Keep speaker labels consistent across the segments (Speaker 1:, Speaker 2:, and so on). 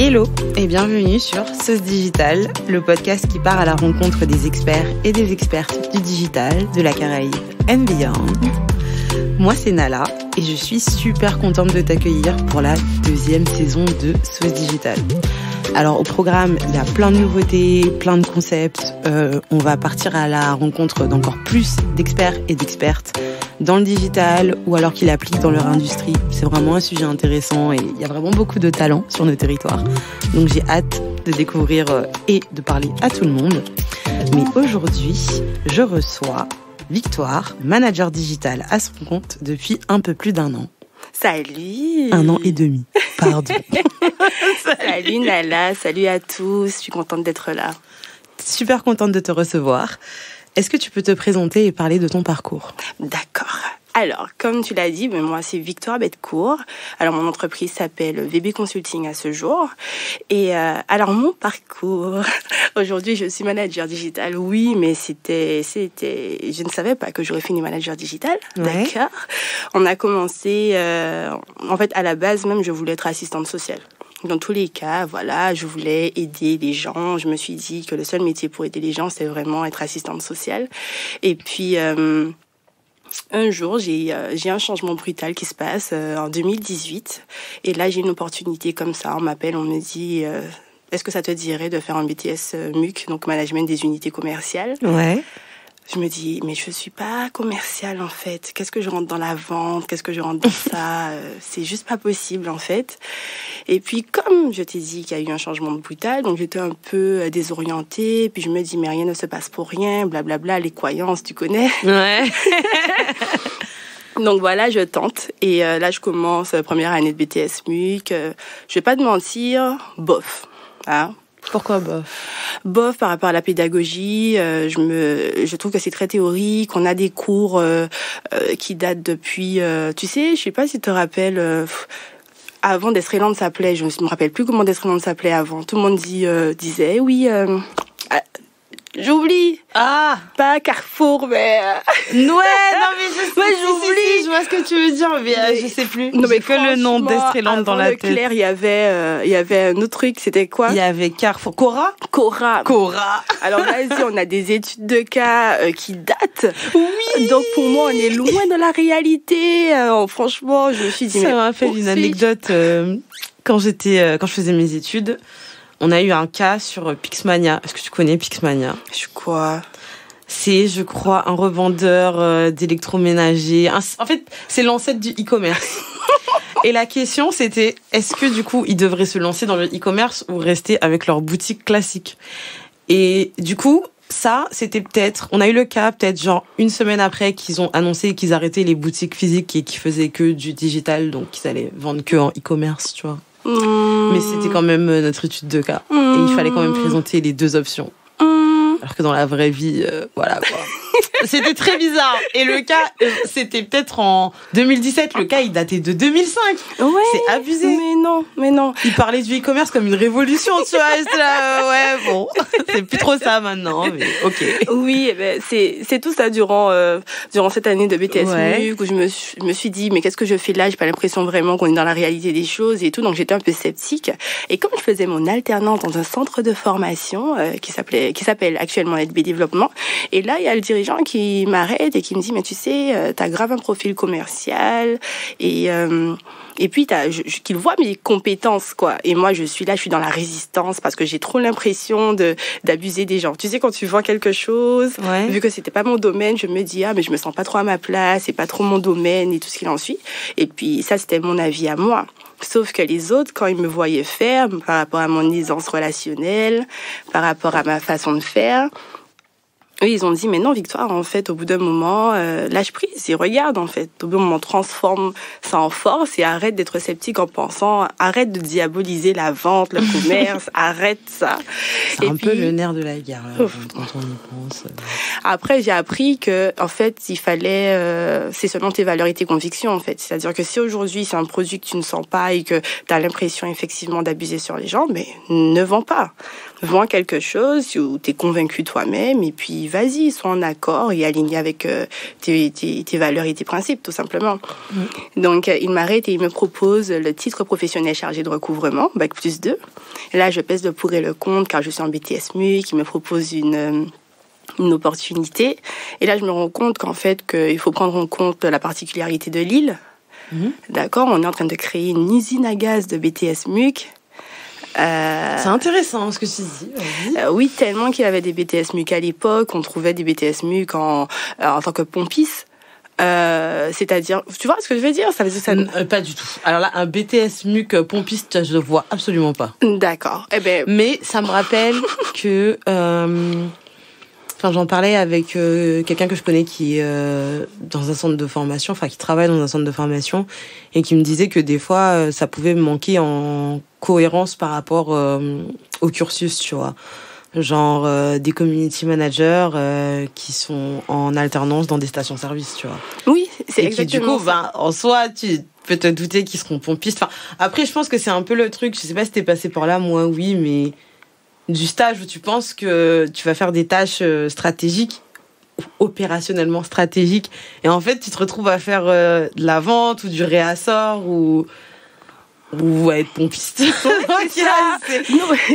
Speaker 1: Hello et bienvenue sur Sauce Digital, le podcast qui part à la rencontre des experts et des expertes du digital, de la Caraïbe and beyond. Moi, c'est Nala et je suis super contente de t'accueillir pour la 2e saison de Sauce Digital. Alors, au programme, il y a plein de nouveautés, plein de concepts. On va partir à la rencontre d'encore plus d'experts et d'expertes dans le digital ou alors qui l'appliquent dans leur industrie. C'est vraiment un sujet intéressant et il y a vraiment beaucoup de talent sur nos territoires. Donc, j'ai hâte de découvrir et de parler à tout le monde. Mais aujourd'hui, je reçois Victoire, manager digital à son compte depuis un peu plus d'1 an.
Speaker 2: Salut!
Speaker 1: 1 an et demi, pardon.
Speaker 2: Salut Nala, salut à tous, je suis contente d'être là.
Speaker 1: Super contente de te recevoir. Est-ce que tu peux te présenter et parler de ton parcours?
Speaker 2: D'accord. Alors, comme tu l'as dit, moi c'est Victoire Bettecourt. Alors, mon entreprise s'appelle VB Consulting à ce jour. Et alors, mon parcours, aujourd'hui je suis manager digital, oui, mais je ne savais pas que j'aurais fini manager digital.
Speaker 1: Ouais.
Speaker 2: D'accord. On a commencé, en fait, à la base même, je voulais être assistante sociale. Dans tous les cas, voilà, je voulais aider les gens. Je me suis dit que le seul métier pour aider les gens, c'est vraiment être assistante sociale. Et puis, un jour, j'ai un changement brutal qui se passe en 2018. Et là, j'ai une opportunité comme ça. On m'appelle, on me dit, est-ce que ça te dirait de faire un BTS MUC, donc management des unités commerciales?
Speaker 1: Ouais.
Speaker 2: Je me dis, mais je suis pas commerciale, en fait. Qu'est-ce que je rentre dans la vente? Qu'est-ce que je rentre dans ça? C'est juste pas possible, en fait. Et puis, comme je t'ai dit qu'il y a eu un changement brutal, donc j'étais un peu désorientée. Puis je me dis, mais rien ne se passe pour rien, blablabla, les croyances, tu connais?
Speaker 1: Ouais.
Speaker 2: Donc voilà, je tente. Et là, je commence première année de BTS MUC. Je vais pas te mentir, bof. Hein?
Speaker 1: Pourquoi bof?
Speaker 2: Bof par rapport à la pédagogie, je trouve que c'est très théorique. On a des cours qui datent depuis, tu sais, je sais pas si tu te rappelles, avant Destreland s'appelait, je me rappelle plus comment Destreland s'appelait avant. Tout le monde disait, oui, j'oublie.
Speaker 1: Ah,
Speaker 2: pas Carrefour, mais
Speaker 1: ouais, non mais je sais,
Speaker 2: ouais, j'oublie.
Speaker 1: si, je vois ce que tu veux dire, mais je sais plus.
Speaker 2: Non, mais
Speaker 1: j'ai que le nom d'Estreland dans la tête.
Speaker 2: Claire, il y avait un autre truc, c'était quoi?
Speaker 1: Il y avait Carrefour, Cora.
Speaker 2: Alors vas-y, on a des études de cas qui datent.
Speaker 1: Oui.
Speaker 2: Donc pour moi, on est loin de la réalité. Franchement, je me suis dit.
Speaker 1: Ça m'a fait une anecdote quand je faisais mes études. On a eu un cas sur Pixmania. Est-ce que tu connais Pixmania?
Speaker 2: Je quoi?
Speaker 1: C'est, je crois, un revendeur d'électroménager. En fait, c'est l'ancêtre du e-commerce. Et la question, c'était, est-ce que du coup, ils devraient se lancer dans le e-commerce ou rester avec leur boutique classique? Et du coup, ça, c'était on a eu le cas peut-être genre une semaine après qu'ils ont annoncé qu'ils arrêtaient les boutiques physiques et qu'ils faisaient que du digital, donc qu'ils allaient vendre que en e-commerce, tu vois. Mais c'était quand même notre étude de cas. Et il fallait quand même présenter les 2 options. Alors que dans la vraie vie, voilà quoi. C'était très bizarre. Et le cas, c'était peut-être en 2017. Le cas, il datait de 2005.
Speaker 2: Ouais.
Speaker 1: C'est abusé.
Speaker 2: Mais non.
Speaker 1: Il parlait du e-commerce comme une révolution, tu vois. J'étais là, ouais, bon. C'est plus trop ça maintenant, mais ok.
Speaker 2: Oui, c'est tout ça durant cette année de BTS MUC où je me suis dit, mais qu'est-ce que je fais là? J'ai pas l'impression vraiment qu'on est dans la réalité des choses et tout. Donc j'étais un peu sceptique. Et comme je faisais mon alternance dans un centre de formation qui s'appelle actuellement LB Développement, et là, il y a le dirigeant qui m'arrête et qui me dit, mais tu sais, t'as grave un profil commercial et puis qu'il voit mes compétences, quoi. Et moi, je suis dans la résistance parce que j'ai trop l'impression d'abuser des gens. Tu sais, quand tu vends quelque chose, vu que c'était pas mon domaine, je me dis, mais je me sens pas trop à ma place, c'est pas trop mon domaine et tout ce qu'il en suit. Et puis, ça, c'était mon avis à moi. Sauf que les autres, quand ils me voyaient faire, par rapport à mon aisance relationnelle, par rapport à ma façon de faire, eux, ils ont dit, mais non, Victoire, en fait, au bout d'un moment, lâche prise et regarde, en fait. Au bout d'un moment, transforme ça en force et arrête d'être sceptique en pensant, arrête de diaboliser la vente, le commerce, arrête ça.
Speaker 1: C'est peu le nerf de la guerre, là, quand on y pense.
Speaker 2: Après, j'ai appris que, en fait, il fallait, c'est selon tes valeurs et tes convictions, en fait. C'est-à-dire que si aujourd'hui, c'est un produit que tu ne sens pas et que tu as l'impression, effectivement, d'abuser sur les gens, mais ne vends pas. Vends quelque chose où tu es convaincu toi-même et puis vas-y, sois en accord et aligné avec tes valeurs et tes principes, tout simplement. Donc, il m'arrête et il me propose le titre professionnel chargé de recouvrement, Bac+2. Et là, je pèse le pour et le contre, car je suis en BTS MUC, il me propose une opportunité. Et là, je me rends compte qu'en fait, qu'il faut prendre en compte la particularité de l'île. D'accord, on est en train de créer une usine à gaz de BTS MUC.
Speaker 1: C'est intéressant ce que tu dis.
Speaker 2: Oui, tellement qu'il y avait des BTS MUC à l'époque. On trouvait des BTS MUC en tant que pompiste. C'est-à-dire, tu vois ce que je veux dire? Ça veut dire ça...
Speaker 1: Pas du tout. Alors là, un BTS MUC pompiste, je le vois absolument pas.
Speaker 2: D'accord. Eh ben...
Speaker 1: Mais ça me rappelle que... j'en parlais avec quelqu'un que je connais qui est dans un centre de formation, qui travaille dans un centre de formation, et qui me disait que des fois, ça pouvait manquer en cohérence par rapport au cursus, tu vois. Genre des community managers qui sont en alternance dans des stations-service, tu vois.
Speaker 2: Oui, c'est exactement
Speaker 1: qui, du coup,
Speaker 2: ça.
Speaker 1: En soi, tu peux te douter qu'ils seront pompistes. Après, je pense que c'est un peu le truc, je sais pas si t'es passé par là, moi, oui, mais... du stage où tu penses que tu vas faire des tâches stratégiques, opérationnellement stratégiques, et en fait tu te retrouves à faire de la vente ou du réassort ou à être pompiste.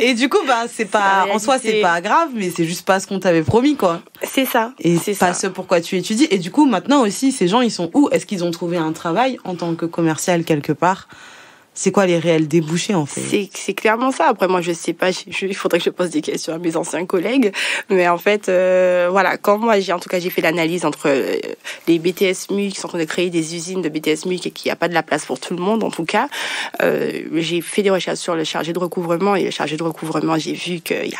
Speaker 1: Et du coup, c'est pas en soi c'est pas grave, mais c'est juste pas ce qu'on t'avait promis, quoi.
Speaker 2: C'est ça.
Speaker 1: Et c'est pas ce pourquoi tu étudies. Et du coup, maintenant aussi, ces gens, ils sont où? Est-ce qu'ils ont trouvé un travail en tant que commercial quelque part? C'est quoi les réels débouchés, en fait?
Speaker 2: C'est clairement ça. Après, moi, je sais pas. Il faudrait que je pose des questions à mes anciens collègues. Mais en fait, voilà. Quand moi, j'ai fait l'analyse entre les BTS MUC qui sont en train de créer des usines de BTS MUC et qu'il n'y a pas de la place pour tout le monde, en tout cas. J'ai fait des recherches sur le chargé de recouvrement. Et le chargé de recouvrement, j'ai vu qu'il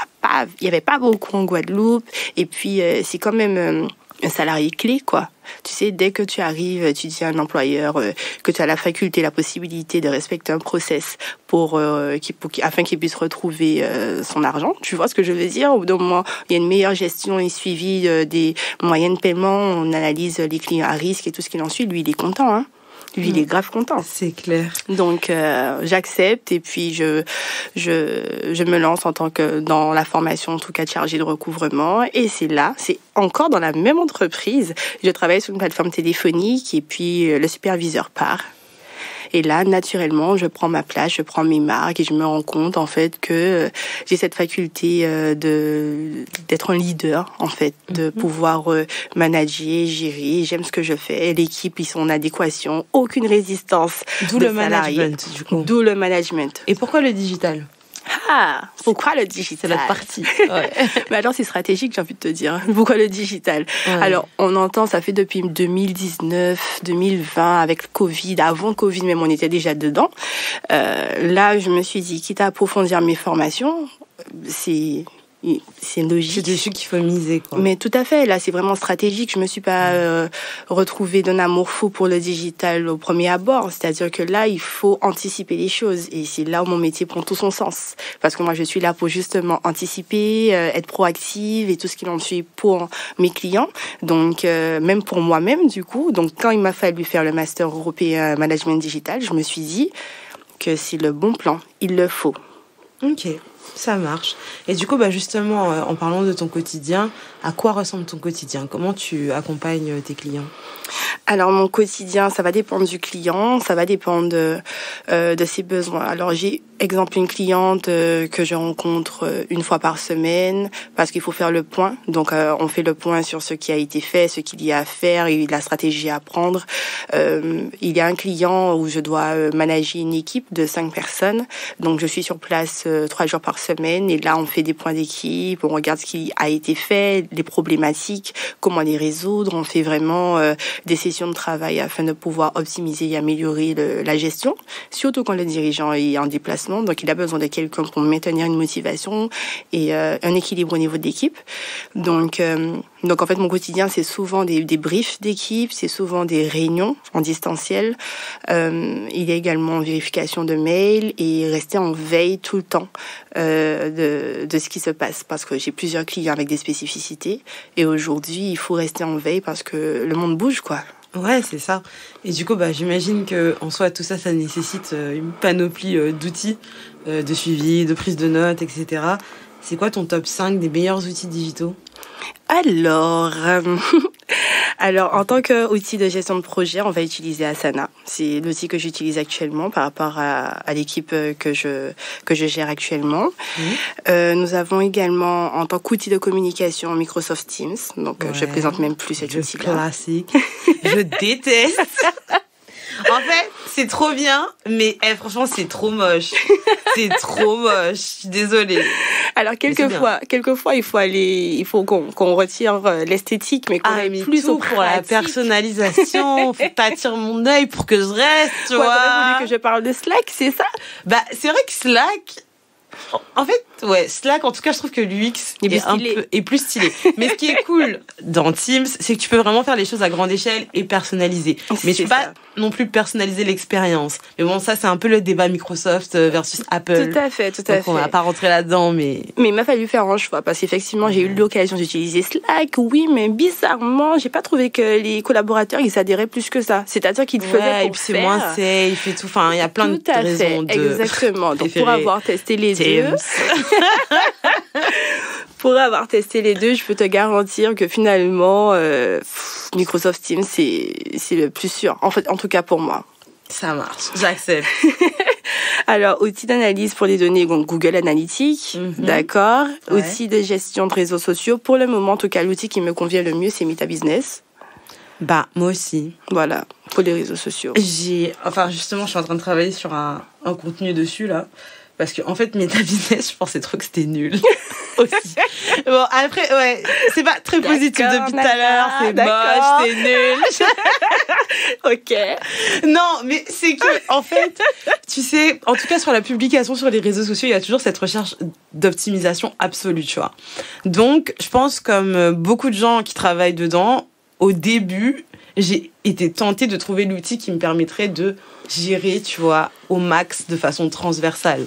Speaker 2: y avait pas beaucoup en Guadeloupe. Et puis, c'est quand même un salarié clé, quoi. Tu sais, dès que tu arrives, tu dis à un employeur que tu as la faculté, la possibilité de respecter un process afin qu'il puisse retrouver son argent. Tu vois ce que je veux dire? Au bout d'un moment, il y a une meilleure gestion et suivi des moyens de paiement. On analyse les clients à risque et tout ce qu'il en suit. Lui, il est content, hein. Lui, il est grave content.
Speaker 1: C'est clair.
Speaker 2: Donc, j'accepte et puis je me lance en tant que dans la formation, en tout cas, de chargée de recouvrement. Et c'est encore dans la même entreprise. Je travaille sur une plateforme téléphonique et puis le superviseur part. Et là, naturellement, je prends ma place, je prends mes marques et je me rends compte, en fait, que j'ai cette faculté d'être un leader, en fait, de pouvoir manager, gérer. J'aime ce que je fais. L'équipe, ils sont en adéquation. Aucune résistance.
Speaker 1: D'où le management, du coup.
Speaker 2: D'où le management.
Speaker 1: Et pourquoi le digital?
Speaker 2: Pourquoi le digital?
Speaker 1: C'est notre partie. Ouais.
Speaker 2: Mais alors, c'est stratégique, j'ai envie de te dire. Pourquoi le digital? Ouais. Alors, on entend, ça fait depuis 2019, 2020, avec le Covid. Avant le Covid, même, on était déjà dedans. Là, je me suis dit, quitte à approfondir mes formations, c'est logique.
Speaker 1: C'est dessus qu'il faut miser, quoi.
Speaker 2: Mais tout à fait. Là, c'est vraiment stratégique. Je me suis pas retrouvée d'un amour fou pour le digital au premier abord. C'est-à-dire que là, il faut anticiper les choses. Et c'est là où mon métier prend tout son sens. Parce que moi, je suis là pour justement anticiper, être proactive et tout ce qui en suit pour mes clients. Donc, même pour moi-même, du coup. Donc, quand il m'a fallu faire le Master européen Management Digital, je me suis dit que c'est le bon plan. Il le faut.
Speaker 1: Ok. Ça marche. Et du coup, justement, en parlant de ton quotidien, à quoi ressemble ton quotidien? Comment tu accompagnes tes clients?
Speaker 2: Alors, mon quotidien, ça va dépendre du client, ça va dépendre de ses besoins. Alors, j'ai, exemple, une cliente que je rencontre une fois par semaine parce qu'il faut faire le point. Donc, on fait le point sur ce qui a été fait, ce qu'il y a à faire et la stratégie à prendre. Il y a un client où je dois manager une équipe de 5 personnes. Donc, je suis sur place 3 jours par semaine et là, on fait des points d'équipe, on regarde ce qui a été fait, les problématiques, comment les résoudre. On fait vraiment des sessions de travail afin de pouvoir optimiser et améliorer la gestion, surtout quand le dirigeant est en déplacement. Donc, il a besoin de quelqu'un pour maintenir une motivation et un équilibre au niveau de l'équipe. Donc, en fait, mon quotidien, c'est souvent des briefs d'équipe, c'est souvent des réunions en distanciel. Il y a également vérification de mails et rester en veille tout le temps de ce qui se passe parce que j'ai plusieurs clients avec des spécificités et aujourd'hui, il faut rester en veille parce que le monde bouge, quoi.
Speaker 1: Ouais, c'est ça. Et du coup, j'imagine que en soi, tout ça, ça nécessite une panoplie d'outils de suivi, de prise de notes, etc. c'est quoi ton top 5 des meilleurs outils digitaux?
Speaker 2: Alors, en tant qu'outil de gestion de projet, on va utiliser Asana. C'est l'outil que j'utilise actuellement par rapport à l'équipe que je gère actuellement. Nous avons également, en tant qu'outil de communication, Microsoft Teams. Donc, je présente même plus cet outil-là.
Speaker 1: Classique. Je déteste. En fait, c'est trop bien, mais franchement, c'est trop moche. C'est trop moche. Je suis désolée.
Speaker 2: Alors, quelquefois, il faut qu'on retire l'esthétique, mais qu'on aille plus au
Speaker 1: pour la personnalisation. Faut que t'attires mon œil pour que je reste, tu vois.
Speaker 2: T'aurais voulu que je parle de Slack, c'est ça?
Speaker 1: C'est vrai que Slack, en fait, Slack, en tout cas, je trouve que l'UX est plus stylé. Mais ce qui est cool dans Teams, c'est que tu peux vraiment faire les choses à grande échelle et personnaliser. Mais tu peux pas non plus personnaliser l'expérience. Mais bon, ça, c'est un peu le débat Microsoft versus Apple.
Speaker 2: Tout à fait.
Speaker 1: On va pas rentrer là-dedans, mais
Speaker 2: il m'a fallu faire un choix parce qu'effectivement, j'ai eu l'occasion d'utiliser Slack, oui, mais bizarrement, j'ai pas trouvé que les collaborateurs, ils s'adhéraient plus que ça. C'est-à-dire qu'ils faisaient pour
Speaker 1: et puis c'est moins safe et tout. Enfin, il y a plein de raisons
Speaker 2: exactement. Donc, pour avoir testé les deux, je peux te garantir que finalement, Microsoft Teams, c'est le plus sûr. En fait, en tout cas pour moi.
Speaker 1: Ça marche, j'accepte.
Speaker 2: Alors, outil d'analyse pour les données, donc Google Analytics, d'accord. Ouais. Outil de gestion de réseaux sociaux. Pour le moment, en tout cas, l'outil qui me convient le mieux, c'est Meta Business.
Speaker 1: Moi aussi.
Speaker 2: Voilà, pour les réseaux sociaux.
Speaker 1: Justement, je suis en train de travailler sur un contenu dessus, là. Parce que, en fait, Meta Business, je pensais trop que c'était nul. Aussi. Bon, après, c'est pas très positif depuis tout à l'heure. C'est moche, c'est nul.
Speaker 2: Ok.
Speaker 1: Non, mais c'est que, en fait, tu sais, en tout cas, sur la publication sur les réseaux sociaux, il y a toujours cette recherche d'optimisation absolue, tu vois. Donc, je pense, comme beaucoup de gens qui travaillent dedans, au début, j'ai été tentée de trouver l'outil qui me permettrait de gérer, tu vois, au max de façon transversale.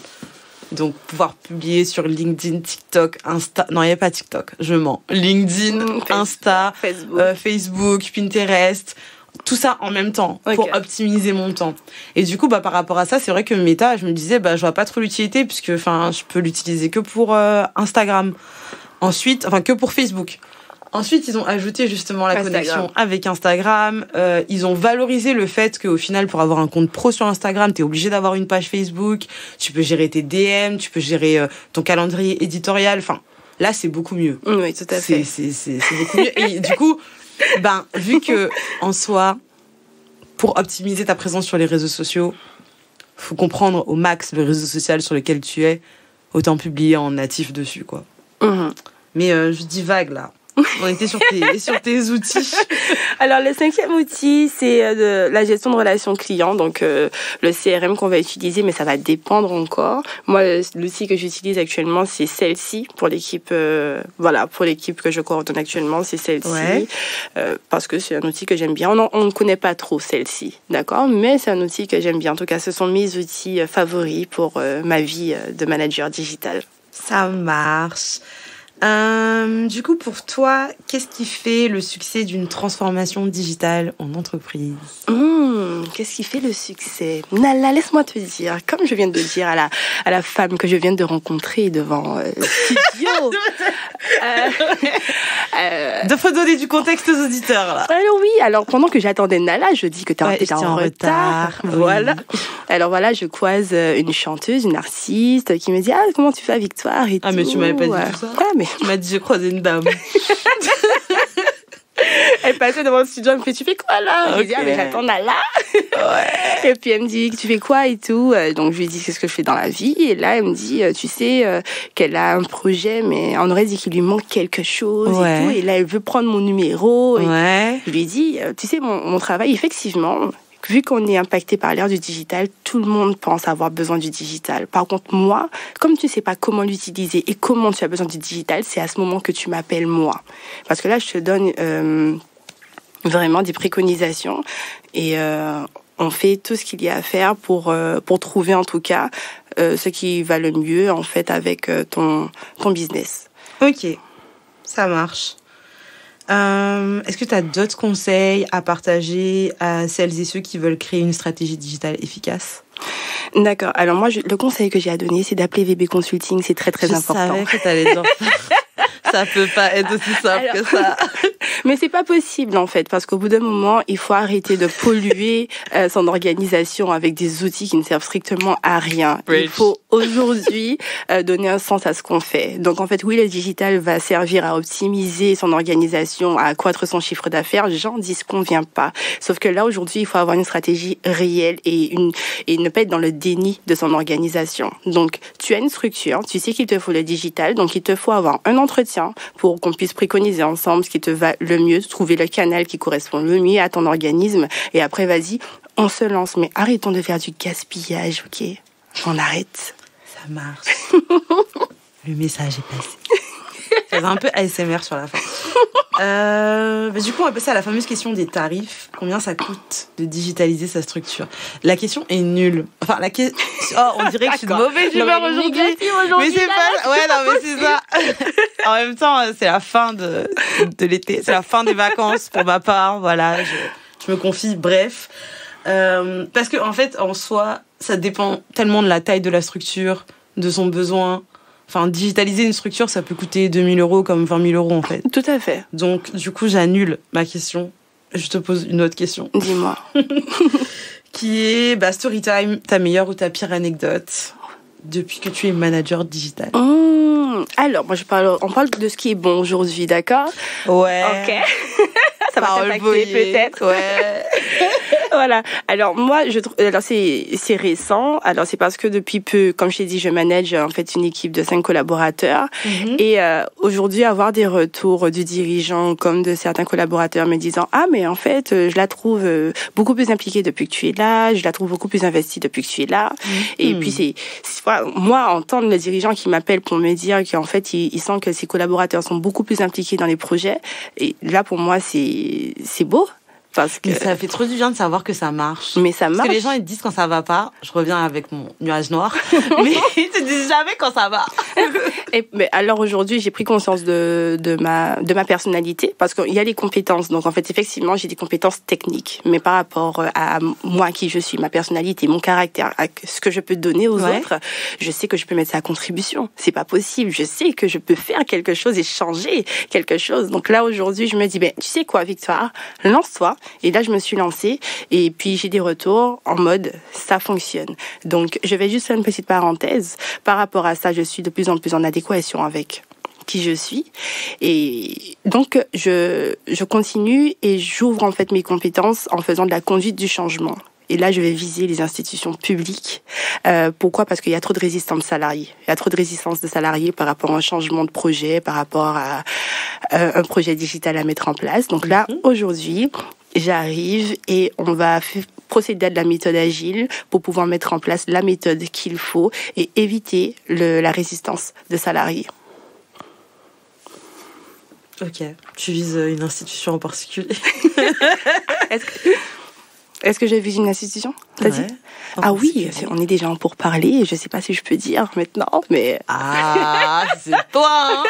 Speaker 1: Donc, pouvoir publier sur LinkedIn, TikTok, Insta... Non, il n'y a pas TikTok, je mens. LinkedIn, Insta, Facebook, Pinterest, tout ça en même temps pour optimiser mon temps. Et du coup, par rapport à ça, c'est vrai que Meta, je me disais, je vois pas trop l'utilité puisque, je peux l'utiliser que pour Instagram. Ensuite, que pour Facebook. Ensuite, ils ont ajouté justement la connexion avec Instagram. Ils ont valorisé le fait qu'au final, pour avoir un compte pro sur Instagram, t'es obligé d'avoir une page Facebook. Tu peux gérer tes DM, tu peux gérer ton calendrier éditorial. Enfin, là, c'est beaucoup mieux.
Speaker 2: Oui, tout à fait.
Speaker 1: C'est beaucoup mieux. Et du coup, vu que en soi, pour optimiser ta présence sur les réseaux sociaux, faut comprendre au max le réseau social sur lequel tu es. Autant publier en natif dessus, quoi. Mais je dis vague là. On était sur tes outils.
Speaker 2: Alors, le 5e outil, c'est la gestion de relations clients. Donc, le CRM qu'on va utiliser, mais ça va dépendre encore. Moi, l'outil que j'utilise actuellement, c'est celle-ci pour l'équipe, pour l'équipe que je coordonne actuellement, c'est celle-ci. Parce que c'est un outil que j'aime bien. On ne connaît pas trop celle-ci, d'accord? Mais c'est un outil que j'aime bien. En tout cas, ce sont mes outils favoris pour ma vie de manager digital.
Speaker 1: Ça marche. Du coup, pour toi, qu'est-ce qui fait le succès d'une transformation digitale en entreprise?
Speaker 2: Qu'est-ce qui fait le succès? Nala, laisse-moi te dire, comme je viens de dire à la femme que je viens de rencontrer devant le studio.
Speaker 1: Faut donner du contexte aux auditeurs, là.
Speaker 2: Alors pendant que j'attendais Nala, je dis que t'es en retard. Voilà. Alors voilà, je croise une chanteuse, une artiste qui me dit comment tu fais, Victoire et tout.
Speaker 1: Mais tu m'avais pas dit tout ça. Tu m'as dit j'ai croisé une dame.
Speaker 2: Elle passait devant le studio, elle me fait tu fais quoi là? Je lui dis mais j'attends Nala. Et puis elle me dit tu fais quoi et tout. Donc je lui dis qu'est-ce que je fais dans la vie, et là elle me dit tu sais qu'elle a un projet mais on aurait dit qu'il lui manque quelque chose et tout, et là elle veut prendre mon numéro. Je lui dis tu sais mon travail effectivement, vu qu'on est impacté par l'ère du digital, tout le monde pense avoir besoin du digital. Par contre, moi, comme tu ne sais pas comment l'utiliser et comment tu as besoin du digital, c'est à ce moment que tu m'appelles moi. Parce que là, je te donne vraiment des préconisations et on fait tout ce qu'il y a à faire pour trouver en tout cas ce qui va le mieux en fait avec ton business.
Speaker 1: Ok, ça marche. Est-ce que tu as d'autres conseils à partager à celles et ceux qui veulent créer une stratégie digitale efficace?
Speaker 2: D'accord. Alors moi, le conseil que j'ai à donner, c'est d'appeler VB Consulting. C'est très, très important.
Speaker 1: Je savais que t'allais dire ça. Ça peut pas être aussi simple que ça.
Speaker 2: Mais c'est pas possible, en fait, parce qu'au bout d'un moment, il faut arrêter de polluer son organisation avec des outils qui ne servent strictement à rien. Il faut aujourd'hui donner un sens à ce qu'on fait. Donc, en fait, oui, le digital va servir à optimiser son organisation, à accroître son chiffre d'affaires. J'en disconviens pas. Sauf que là, aujourd'hui, il faut avoir une stratégie réelle et ne pas être dans le déni de son organisation. Donc, tu as une structure, tu sais qu'il te faut le digital, donc il te faut avoir un entretien pour qu'on puisse préconiser ensemble ce qui te va le mieux, trouver le canal qui correspond le mieux à ton organisme. Et après, vas-y, on se lance. Mais arrêtons de faire du gaspillage, ok? On arrête.
Speaker 1: Ça marche. Le message est passé. Ça fait un peu ASMR sur la fin. Du coup, on va passer à la fameuse question des tarifs. Combien ça coûte de digitaliser sa structure? La question est nulle. Enfin, on dirait que je suis de mauvaise humeur aujourd'hui. Mais c'est pas... Ouais, non, mais c'est ça. En même temps, c'est la fin de l'été. C'est la fin des vacances pour ma part. Voilà, je me confie. Bref. Parce que, en fait, en soi, ça dépend tellement de la taille de la structure, de son besoin. Enfin, digitaliser une structure, ça peut coûter 2 000 € comme 20 000 €, en fait.
Speaker 2: Tout à fait.
Speaker 1: Donc, du coup, j'annule ma question. Je te pose une autre question.
Speaker 2: Dis-moi.
Speaker 1: Qui est, storytime, ta meilleure ou ta pire anecdote depuis que tu es manager digital.
Speaker 2: Alors, moi, on parle de ce qui est bon aujourd'hui, d'accord?
Speaker 1: Ouais.
Speaker 2: Ok. Ça va t'impacter peut-être.
Speaker 1: Ouais.
Speaker 2: Voilà. Alors moi, alors c'est récent. Alors c'est parce que depuis peu, comme je t'ai dit, je manage en fait une équipe de 5 collaborateurs. Et aujourd'hui, avoir des retours du dirigeant comme de certains collaborateurs me disant mais en fait, je la trouve beaucoup plus impliquée depuis que tu es là. Je la trouve beaucoup plus investie depuis que tu es là. Et puis voilà, moi, entendre le dirigeant qui m'appelle pour me dire qu'en fait, il sent que ses collaborateurs sont beaucoup plus impliqués dans les projets. Et là, pour moi, c'est beau. Parce que...
Speaker 1: Mais ça fait trop du bien de savoir que ça marche.
Speaker 2: Mais ça marche.
Speaker 1: Parce que les gens, ils te disent quand ça va pas. Je reviens avec mon nuage noir. Mais ils te disent jamais quand ça va.
Speaker 2: Mais alors aujourd'hui, j'ai pris conscience de ma personnalité. Parce qu'il y a les compétences. Donc en fait, effectivement, j'ai des compétences techniques. Mais par rapport à moi, qui je suis, ma personnalité, mon caractère, à ce que je peux donner aux autres, je sais que je peux mettre ça à contribution. C'est pas possible. Je sais que je peux faire quelque chose et changer quelque chose. Donc là, aujourd'hui, je me dis, tu sais quoi, Victoire? Lance-toi. Et là, je me suis lancée et puis j'ai des retours en mode ça fonctionne. Donc, je vais juste faire une petite parenthèse. Par rapport à ça, je suis de plus en plus en adéquation avec qui je suis. Et donc, je continue et j'ouvre en fait mes compétences en faisant de la conduite du changement. Et là, je vais viser les institutions publiques. Pourquoi? Parce qu'il y a trop de résistance salariée. Il y a trop de résistance de salariés par rapport à un changement de projet, par rapport à un projet digital à mettre en place. Donc là, aujourd'hui, j'arrive et on va procéder à de la méthode agile pour pouvoir mettre en place la méthode qu'il faut et éviter la résistance de salariés.
Speaker 1: Ok. Tu vises une institution en particulier?
Speaker 2: Est-ce que je vise une institution? T'as dit? Ah oui, on est déjà en pourparlers. Je sais pas si je peux dire maintenant, mais...
Speaker 1: c'est toi, hein.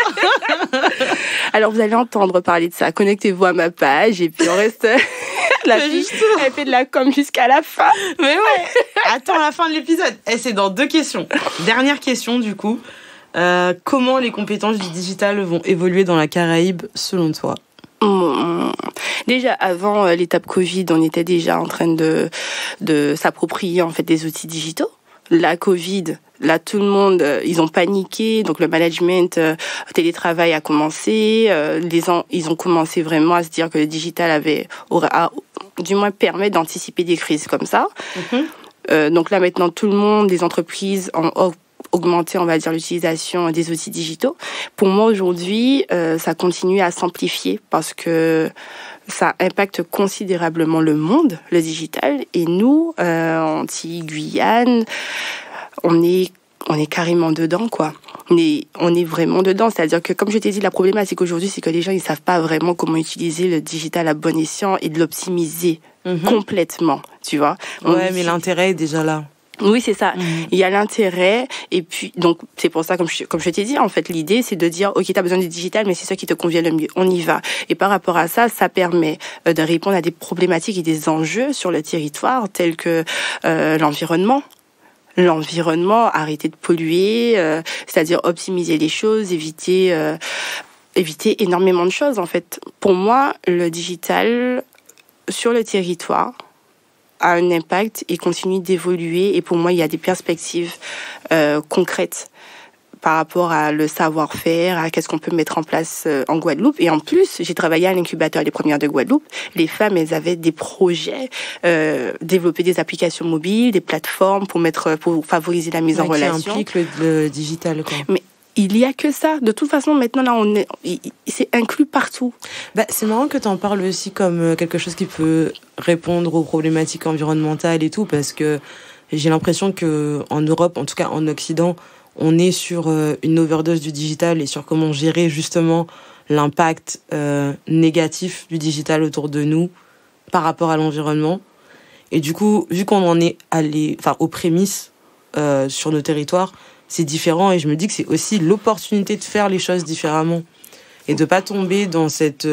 Speaker 2: Alors, vous allez entendre parler de ça. Connectez-vous à ma page et puis on reste... Elle fait de la com jusqu'à la fin.
Speaker 1: Mais ouais. Attends la fin de l'épisode. C'est dans 2 questions. Dernière question, du coup. Comment les compétences du digital vont évoluer dans la Caraïbe, selon toi?
Speaker 2: Déjà avant l'étape Covid, on était déjà en train de s'approprier en fait des outils digitaux. La Covid, là tout le monde, ils ont paniqué, donc le management télétravail a commencé. Ils ont commencé vraiment à se dire que le digital du moins permet d'anticiper des crises comme ça. Donc là maintenant tout le monde, les entreprises ont augmenter, on va dire, l'utilisation des outils digitaux. Pour moi, aujourd'hui, ça continue à s'amplifier parce que ça impacte considérablement le monde, le digital. Et nous, Antilles-Guyane, on est carrément dedans, quoi. On est vraiment dedans. C'est-à-dire que, comme je t'ai dit, la problématique aujourd'hui, c'est que les gens, ils savent pas vraiment comment utiliser le digital à bon escient et de l'optimiser complètement, tu vois.
Speaker 1: Mais l'intérêt est déjà là.
Speaker 2: Oui, c'est ça. Il y a l'intérêt, et puis donc c'est pour ça, comme je t'ai dit, en fait, l'idée c'est de dire, ok, t'as besoin du digital, mais c'est ça qui te convient le mieux. On y va. Et par rapport à ça, ça permet de répondre à des problématiques et des enjeux sur le territoire, tels que l'environnement. l'environnement, arrêter de polluer, c'est-à-dire optimiser les choses, éviter énormément de choses en fait. Pour moi, le digital sur le territoire a un impact et continue d'évoluer. Et pour moi, il y a des perspectives concrètes par rapport à le savoir-faire, à qu'est-ce qu'on peut mettre en place en Guadeloupe. Et en plus, j'ai travaillé à l'incubateur Les Premières de Guadeloupe. Les femmes, elles avaient des projets, développer des applications mobiles, des plateformes pour favoriser la mise en relation.
Speaker 1: Qui implique le digital, quoi.
Speaker 2: Mais il y a que ça. De toute façon, maintenant, là, c'est inclus partout.
Speaker 1: C'est marrant que tu en parles aussi comme quelque chose qui peut répondre aux problématiques environnementales et tout, parce que j'ai l'impression que en Europe, en tout cas en Occident, on est sur une overdose du digital et sur comment gérer justement l'impact négatif du digital autour de nous par rapport à l'environnement. Et du coup, vu qu'on en est aux prémices sur nos territoires, c'est différent, et je me dis que c'est aussi l'opportunité de faire les choses différemment et de pas tomber dans cette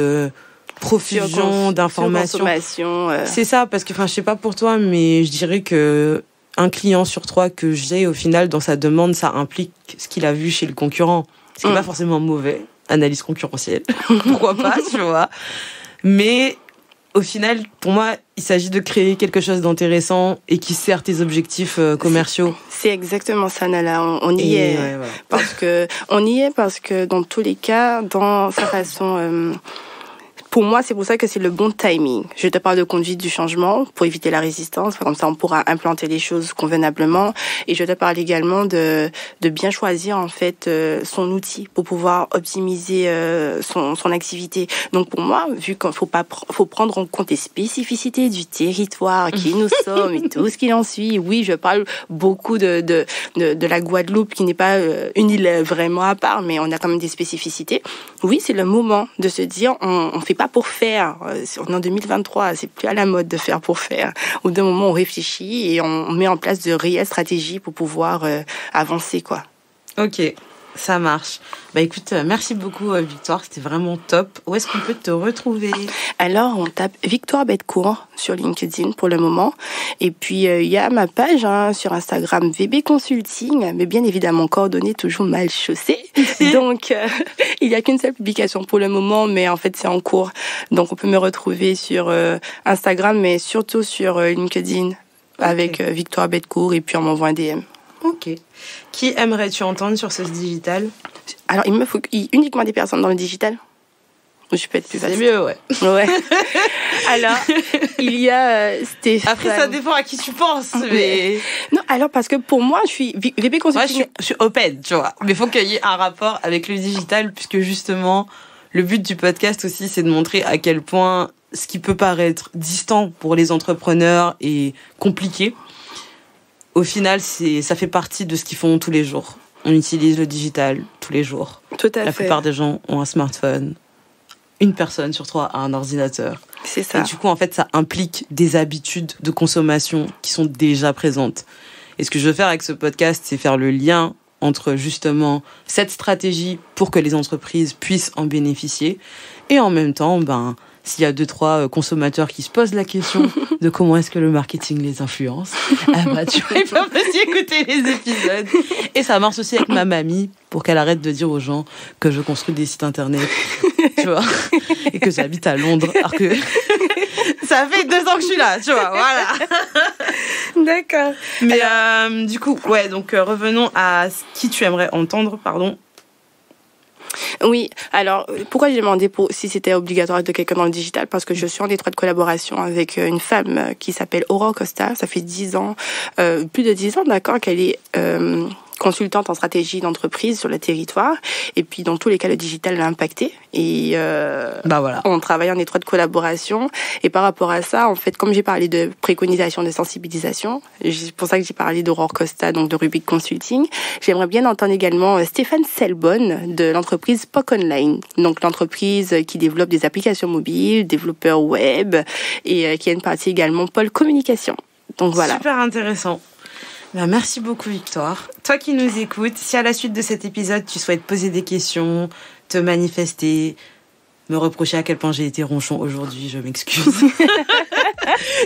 Speaker 1: profusion d'informations. C'est ça, parce que je sais pas pour toi, mais je dirais que un client sur 3 que j'ai, au final, dans sa demande, ça implique ce qu'il a vu chez le concurrent. Ce qui n'est pas forcément mauvais, analyse concurrentielle, pourquoi pas, tu vois. Mais au final, pour moi, il s'agit de créer quelque chose d'intéressant et qui sert tes objectifs commerciaux.
Speaker 2: C'est exactement ça, Nala. On y est. Ouais, voilà. Parce que dans tous les cas, dans sa façon... Pour moi, c'est pour ça que c'est le bon timing. Je te parle de conduite du changement pour éviter la résistance. Comme ça, on pourra implanter les choses convenablement. Et je te parle également de bien choisir, en fait, son outil pour pouvoir optimiser son activité. Donc, pour moi, vu qu'il faut prendre en compte les spécificités du territoire, qui nous sommes et tout ce qu'il en suit. Oui, je parle beaucoup de la Guadeloupe, qui n'est pas une île vraiment à part, mais on a quand même des spécificités. Oui, c'est le moment de se dire, on fait pas pour faire. On est en 2023, c'est plus à la mode de faire pour faire. Au bout d'un moment, on réfléchit et on met en place de réelles stratégies pour pouvoir avancer, quoi.
Speaker 1: Ok, ça marche. Écoute, merci beaucoup Victoire, c'était vraiment top. Où est-ce qu'on peut te retrouver?
Speaker 2: Alors, on tape Victoire Betcourt sur LinkedIn pour le moment. Et puis, il y a ma page sur Instagram, VB Consulting, mais bien évidemment, coordonnées toujours mal chaussées. Donc, il n'y a qu'une seule publication pour le moment, mais en fait, c'est en cours. Donc, on peut me retrouver sur Instagram, mais surtout sur LinkedIn, avec Victoire Betcourt, et puis on m'envoie un DM.
Speaker 1: Ok. Qui aimerais-tu entendre sur ce digital?
Speaker 2: Alors, il me faut uniquement des personnes dans le digital. Je peux être plus vaste.
Speaker 1: C'est mieux, ouais.
Speaker 2: Ouais. Alors, il y a Stéphane.
Speaker 1: Après, ça dépend à qui tu penses. Mais...
Speaker 2: Non, alors, parce que pour moi, je suis VB Consulting.
Speaker 1: Ouais, je suis open, tu vois. Mais il faut qu'il y ait un rapport avec le digital, puisque justement, le but du podcast aussi, c'est de montrer à quel point ce qui peut paraître distant pour les entrepreneurs et compliqué, au final, ça fait partie de ce qu'ils font tous les jours. On utilise le digital tous les jours.
Speaker 2: Tout à fait.
Speaker 1: La plupart des gens ont un smartphone. Une personne sur 3 a un ordinateur.
Speaker 2: C'est ça.
Speaker 1: Et du coup, en fait, ça implique des habitudes de consommation qui sont déjà présentes. Et ce que je veux faire avec ce podcast, c'est faire le lien entre justement cette stratégie pour que les entreprises puissent en bénéficier. Et en même temps, s'il y a 2-3 consommateurs qui se posent la question de comment est-ce que le marketing les influence, tu vois, ils peuvent aussi écouter les épisodes. Et ça marche aussi avec ma mamie pour qu'elle arrête de dire aux gens que je construis des sites internet, tu vois, et que j'habite à Londres, alors que ça fait 2 ans que je suis là, tu vois, voilà.
Speaker 2: D'accord.
Speaker 1: Mais du coup, ouais, donc revenons à qui tu aimerais entendre, pardon.
Speaker 2: Oui, alors pourquoi j'ai demandé si c'était obligatoire de quelqu'un dans le digital? Parce que je suis en étroite collaboration avec une femme qui s'appelle Aurore Costa. Ça fait 10 ans, plus de 10 ans, d'accord, qu'elle est consultante en stratégie d'entreprise sur le territoire. Et puis, dans tous les cas, le digital l'a impacté. Et
Speaker 1: voilà.
Speaker 2: On travaille en étroite collaboration. Et par rapport à ça, en fait, comme j'ai parlé de préconisation, de sensibilisation, c'est pour ça que j'ai parlé d'Aurore Costa, donc de Rubik Consulting, j'aimerais bien entendre également Stéphane Selbonne de l'entreprise POC Online. Donc, l'entreprise qui développe des applications mobiles, développeur web, et qui a une partie également Pôle Communication. Donc, voilà.
Speaker 1: Super intéressant. Merci beaucoup Victoire. Toi qui nous écoutes, si à la suite de cet épisode, tu souhaites poser des questions, te manifester, me reprocher à quel point j'ai été ronchon aujourd'hui, je m'excuse.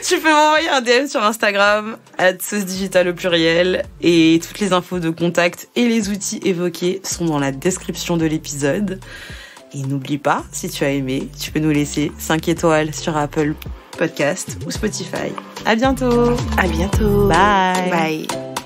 Speaker 1: Tu peux m'envoyer un DM sur Instagram, @sauce-digitale au pluriel. Et toutes les infos de contact et les outils évoqués sont dans la description de l'épisode. Et n'oublie pas, si tu as aimé, tu peux nous laisser 5 étoiles sur Apple Podcast ou Spotify. À bientôt.
Speaker 2: À bientôt.
Speaker 1: Bye.
Speaker 2: Bye.